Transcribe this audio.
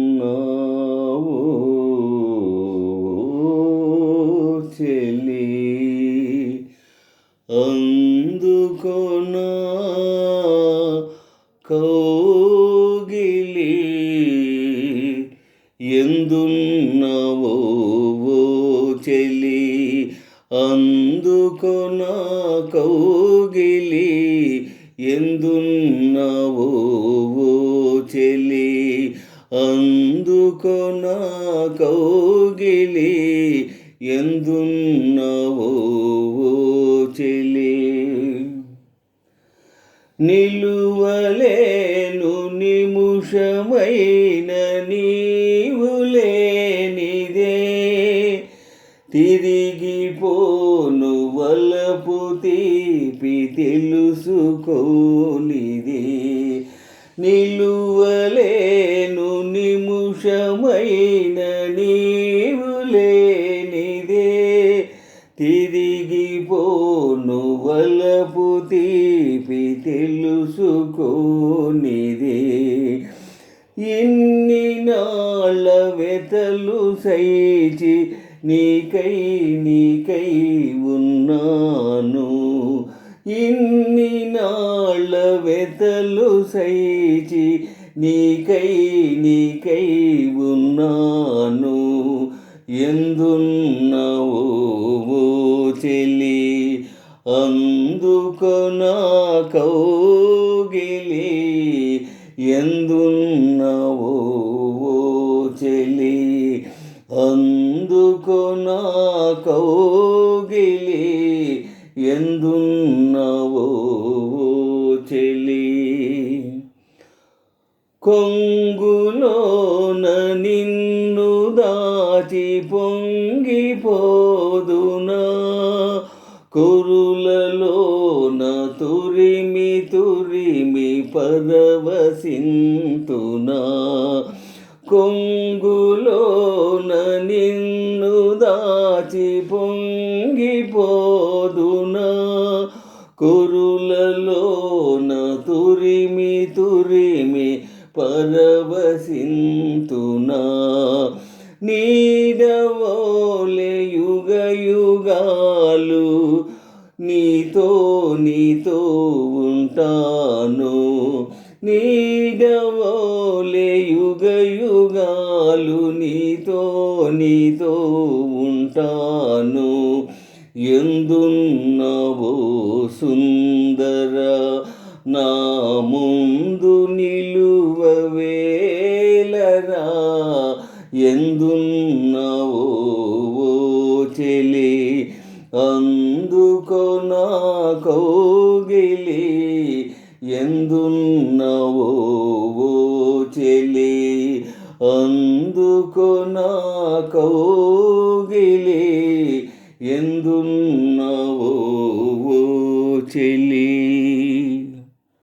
ఎందున్నావో చెలి అందుకొనా కౌగిలి ఎందున్నావో చెలి అందుకొనా కౌగిలి ఎందున్నావో చెలి అందుకొనా కౌగిలి ఎందున్నావో చెలి నిలువలేను నిముషమైన నీవు లేనిదే తిరిగిపోను వలపు తీపి తెలుసుకోనిదే నిలువలేను నిముషమైన నీవు లేనిదే తిరిగిపోను వలపు తీపి తెలుసుకోనిదే ఇన్ని నాళ్ళ వెతలు సైచి నీకై ఉన్నాను ఇన్ని నాళ్ళ వెతలు సైచి నీకై ఉన్నాను ఎందున్నావో చెలి అందుకొనా కౌగిలి ఎందున్నావో చెలి అందుకొనా కౌగిలి ఎందున్నావో చెలి కొంగులోన నిన్ను దాచి పొంగిపోదునా కురులలోన తురిమి పరవశింతునా కొంగులోన నిన్ను దాచి పొంగిపోదునా కురులలోన తురిమి పరవశింతునా నీడవోలే యుగాలు నీతో ఉంటాను నీడవోలే యుగాలు నీతో ఉంటాను ఎందున్నావో సుందర నా ముందు నిలువవేలరా ఎందున్నావో చెలి అందుకొనా కౌగిలి ఎందున్నావో చెలి అందుకొనా కౌగిలి ఎందున్నావో